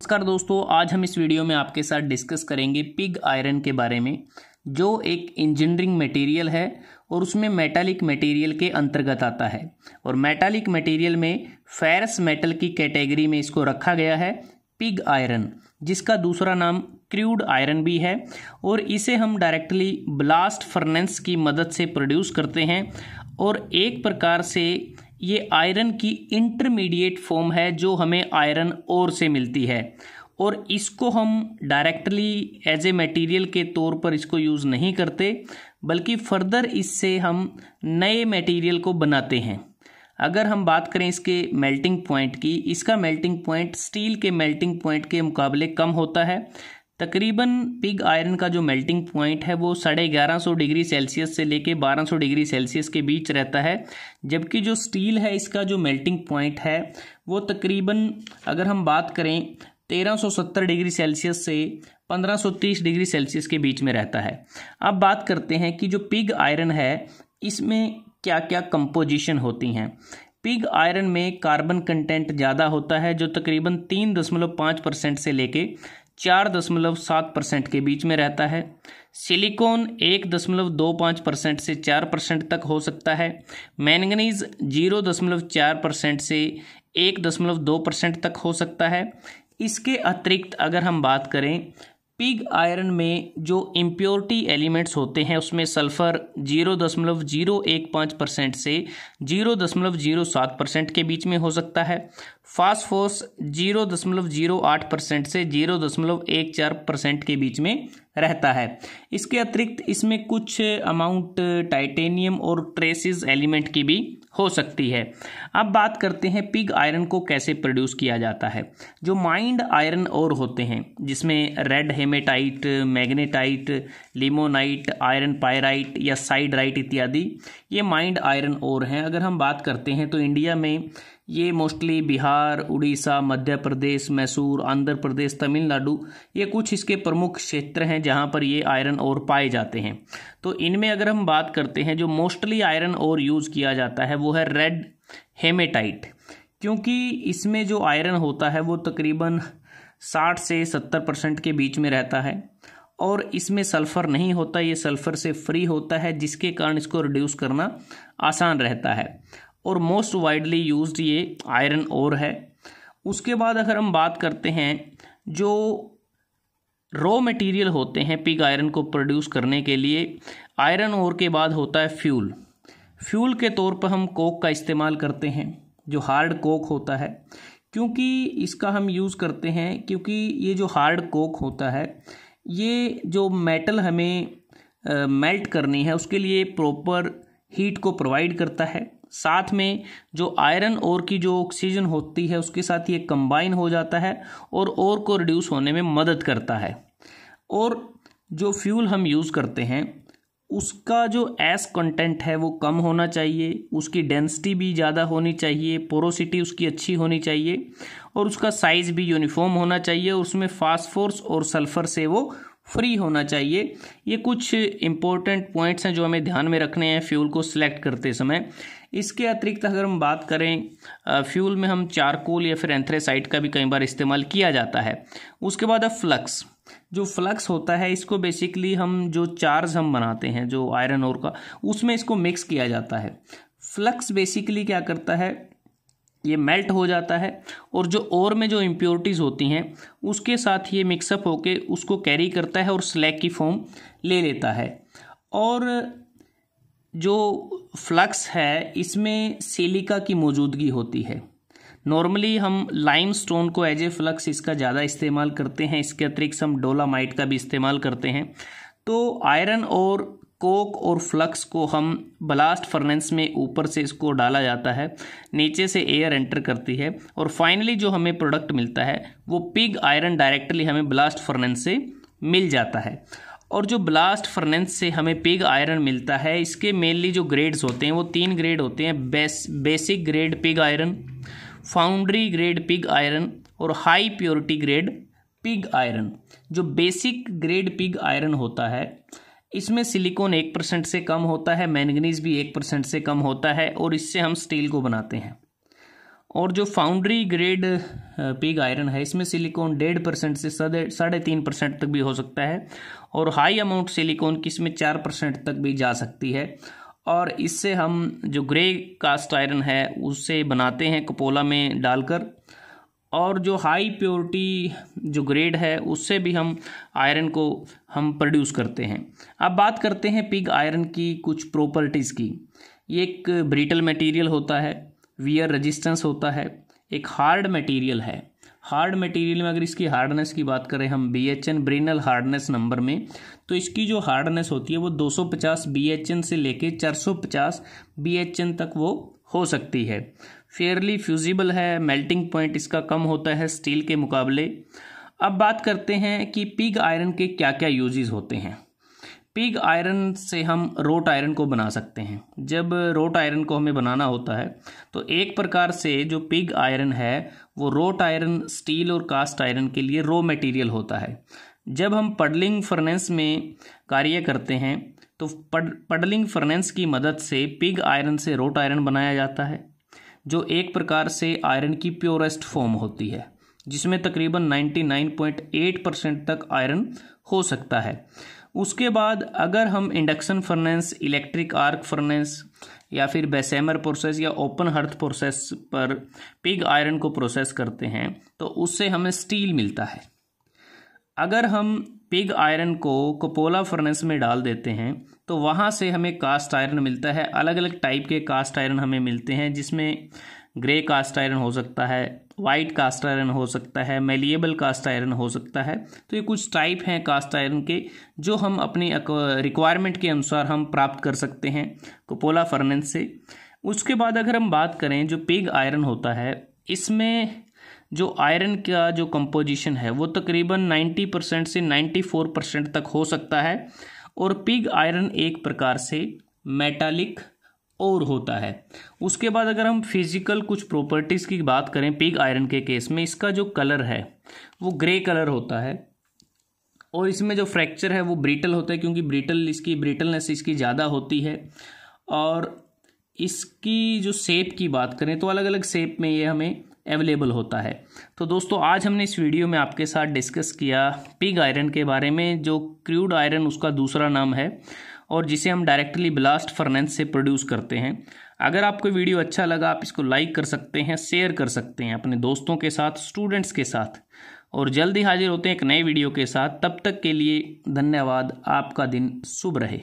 नमस्कार दोस्तों, आज हम इस वीडियो में आपके साथ डिस्कस करेंगे पिग आयरन के बारे में, जो एक इंजीनियरिंग मटेरियल है और उसमें मेटालिक मटेरियल के अंतर्गत आता है। और मेटालिक मटेरियल में फेरस मेटल की कैटेगरी में इसको रखा गया है पिग आयरन, जिसका दूसरा नाम क्रूड आयरन भी है। और इसे हम डायरेक्टली ब्लास्ट फर्नेस की मदद से प्रोड्यूस करते हैं और एक प्रकार से ये आयरन की इंटरमीडिएट फॉर्म है जो हमें आयरन ओर से मिलती है। और इसको हम डायरेक्टली एज ए मटेरियल के तौर पर इसको यूज़ नहीं करते, बल्कि फर्दर इससे हम नए मटेरियल को बनाते हैं। अगर हम बात करें इसके मेल्टिंग पॉइंट की, इसका मेल्टिंग पॉइंट स्टील के मेल्टिंग पॉइंट के मुकाबले कम होता है। तकरीबन पिग आयरन का जो मेल्टिंग पॉइंट है वो 1150 डिग्री सेल्सियस से लेके 1200 डिग्री सेल्सियस के बीच रहता है, जबकि जो स्टील है इसका जो मेल्टिंग पॉइंट है वो तकरीबन अगर हम बात करें 1370 डिग्री सेल्सियस से 1530 डिग्री सेल्सियस के बीच में रहता है। अब बात करते हैं कि जो पिग आयरन है इसमें क्या क्या कंपोजिशन होती हैं। पिग आयरन में कार्बन कंटेंट ज़्यादा होता है, जो तकरीबन 3.5% से लेके 4.7% के बीच में रहता है। सिलिकॉन 1.25% से 4% तक हो सकता है। मैंगनीज 0.4% से 1.2% तक हो सकता है। इसके अतिरिक्त अगर हम बात करें पिग आयरन में जो इम्प्योरिटी एलिमेंट्स होते हैं उसमें सल्फ़र 0.015% से 0.07% के बीच में हो सकता है। फास्फोरस 0.08% से 0.14% के बीच में रहता है। इसके अतिरिक्त इसमें कुछ अमाउंट टाइटेनियम और ट्रेसिस एलिमेंट की भी हो सकती है। अब बात करते हैं पिग आयरन को कैसे प्रोड्यूस किया जाता है। जो माइंड आयरन ओर होते हैं जिसमें red hematite, magnetite, limonite, iron pyrite या साइडराइट इत्यादि, ये माइंड आयरन ओर हैं। अगर हम बात करते हैं तो इंडिया में ये मोस्टली बिहार, उड़ीसा, मध्य प्रदेश, मैसूर, आंध्र प्रदेश, तमिलनाडु, ये कुछ इसके प्रमुख क्षेत्र हैं जहाँ पर ये आयरन ओर पाए जाते हैं। तो इनमें अगर हम बात करते हैं जो मोस्टली आयरन ओर यूज़ किया जाता है वो है रेड हेमेटाइट, क्योंकि इसमें जो आयरन होता है वो तकरीबन 60 से 70% के बीच में रहता है और इसमें सल्फ़र नहीं होता, ये सल्फ़र से फ्री होता है, जिसके कारण इसको रिड्यूस करना आसान रहता है और मोस्ट वाइडली यूज्ड ये आयरन ओर है। उसके बाद अगर हम बात करते हैं जो रॉ मटेरियल होते हैं पिग आयरन को प्रोड्यूस करने के लिए, आयरन ओर के बाद होता है फ्यूल। फ्यूल के तौर पर हम कोक का इस्तेमाल करते हैं, जो हार्ड कोक होता है। क्योंकि इसका हम यूज़ करते हैं क्योंकि ये जो हार्ड कोक होता है ये जो मेटल हमें मेल्ट करनी है उसके लिए प्रॉपर हीट को प्रोवाइड करता है। साथ में जो आयरन ओर की जो ऑक्सीजन होती है उसके साथ ये कंबाइन हो जाता है और ओर को रिड्यूस होने में मदद करता है। और जो फ्यूल हम यूज़ करते हैं उसका जो एस कंटेंट है वो कम होना चाहिए, उसकी डेंसिटी भी ज़्यादा होनी चाहिए, पोरोसिटी उसकी अच्छी होनी चाहिए और उसका साइज़ भी यूनिफॉर्म होना चाहिए और उसमें फास्फोरस और सल्फ़र से वो फ्री होना चाहिए। ये कुछ इम्पोर्टेंट पॉइंट्स हैं जो हमें ध्यान में रखने हैं फ्यूल को सिलेक्ट करते समय। इसके अतिरिक्त अगर हम बात करें फ्यूल में हम चारकोल या फिर एंथ्रेसाइट का भी कई बार इस्तेमाल किया जाता है। उसके बाद फ्लक्स, जो फ्लक्स होता है इसको बेसिकली हम जो चार्ज हम बनाते हैं जो आयरन ओर का, उसमें इसको मिक्स किया जाता है। फ्लक्स बेसिकली क्या करता है, ये मेल्ट हो जाता है और जो ओर में जो इम्प्योरिटीज़ होती हैं उसके साथ ये मिक्सअप होके उसको कैरी करता है और स्लैग की फॉर्म ले लेता है। और जो फ्लक्स है इसमें सिलिका की मौजूदगी होती है। नॉर्मली हम लाइमस्टोन को एज ए फ्लक्स इसका ज़्यादा इस्तेमाल करते हैं। इसके अतिरिक्त हम डोलामाइट का भी इस्तेमाल करते हैं। तो आयरन और कोक और फ्लक्स को हम ब्लास्ट फर्नेस में ऊपर से इसको डाला जाता है, नीचे से एयर एंटर करती है और फाइनली जो हमें प्रोडक्ट मिलता है वो पिग आयरन डायरेक्टली हमें ब्लास्ट फर्नेस से मिल जाता है। और जो ब्लास्ट फर्नेस से हमें पिग आयरन मिलता है इसके मेनली जो ग्रेड्स होते हैं वो 3 ग्रेड होते हैं। Basic grade pig iron, foundry grade pig iron और high purity grade pig iron. जो बेसिक ग्रेड पिग आयरन होता है इसमें सिलिकॉन 1% से कम होता है, मैंगनीज भी 1% से कम होता है और इससे हम स्टील को बनाते हैं। और जो फाउंड्री ग्रेड पिग आयरन है इसमें सिलिकॉन 1.5% से 3.5% तक भी हो सकता है, और हाई अमाउंट सिलिकॉन की इसमें 4% तक भी जा सकती है। और इससे हम जो ग्रे कास्ट आयरन है उससे बनाते हैं कपोला में डालकर, और जो हाई प्योरिटी जो ग्रेड है उससे भी हम आयरन को हम प्रोड्यूस करते हैं। अब बात करते हैं पिग आयरन की कुछ प्रॉपर्टीज़ की। ये एक ब्रिटल मटेरियल होता है, वियर रेजिस्टेंस होता है, एक हार्ड मटेरियल है। हार्ड मटेरियल में अगर इसकी हार्डनेस की बात करें हम BHN ब्रिनल हार्डनेस नंबर में, तो इसकी जो हार्डनेस होती है वो 250 BHN से लेके 450 BHN तक वो हो सकती है। फेयरली फ्यूजिबल है, मेल्टिंग पॉइंट इसका कम होता है स्टील के मुकाबले। अब बात करते हैं कि पिग आयरन के क्या क्या यूजेस होते हैं। पिग आयरन से हम रोट आयरन को बना सकते हैं। जब रोट आयरन को हमें बनाना होता है तो एक प्रकार से जो पिग आयरन है वो रोट आयरन, स्टील और कास्ट आयरन के लिए रॉ मटेरियल होता है। जब हम पडलिंग फर्नेस में कार्य करते हैं तो पडलिंग फर्नेस की मदद से पिग आयरन से रोट आयरन बनाया जाता है, जो एक प्रकार से आयरन की प्योरेस्ट फॉर्म होती है, जिसमें तकरीबन 99.8% तक आयरन हो सकता है। उसके बाद अगर हम induction furnace, electric arc furnace या फिर बेसेमर प्रोसेस या ओपन हर्थ प्रोसेस पर पिग आयरन को प्रोसेस करते हैं तो उससे हमें स्टील मिलता है। अगर हम पिग आयरन को कपोला फर्नेस में डाल देते हैं तो वहाँ से हमें कास्ट आयरन मिलता है। अलग अलग टाइप के कास्ट आयरन हमें मिलते हैं, जिसमें ग्रे कास्ट आयरन हो सकता है, वाइट कास्ट आयरन हो सकता है, मेलिएबल कास्ट आयरन हो सकता है। तो ये कुछ टाइप हैं कास्ट आयरन के जो हम अपनी रिक्वायरमेंट के अनुसार हम प्राप्त कर सकते हैं कपोला फर्नेस से। उसके बाद अगर हम बात करें जो पिग आयरन होता है, इसमें जो आयरन का जो कंपोजिशन है वो तकरीबन 90% से 94% तक हो सकता है, और पिग आयरन एक प्रकार से मेटालिक और होता है। उसके बाद अगर हम फिजिकल कुछ प्रॉपर्टीज़ की बात करें पिग आयरन के केस में, इसका जो कलर है वो ग्रे कलर होता है, और इसमें जो फ्रैक्चर है वो ब्रिटल होता है, क्योंकि ब्रिटलनेस इसकी ज़्यादा होती है। और इसकी जो शेप की बात करें तो अलग अलग शेप में ये हमें अवेलेबल होता है। तो दोस्तों आज हमने इस वीडियो में आपके साथ डिस्कस किया पिग आयरन के बारे में, जो क्रूड आयरन उसका दूसरा नाम है, और जिसे हम डायरेक्टली ब्लास्ट फर्नेस से प्रोड्यूस करते हैं। अगर आपको वीडियो अच्छा लगा आप इसको लाइक कर सकते हैं, शेयर कर सकते हैं अपने दोस्तों के साथ, स्टूडेंट्स के साथ, और जल्दी हाजिर होते हैं एक नए वीडियो के साथ। तब तक के लिए धन्यवाद। आपका दिन शुभ रहे।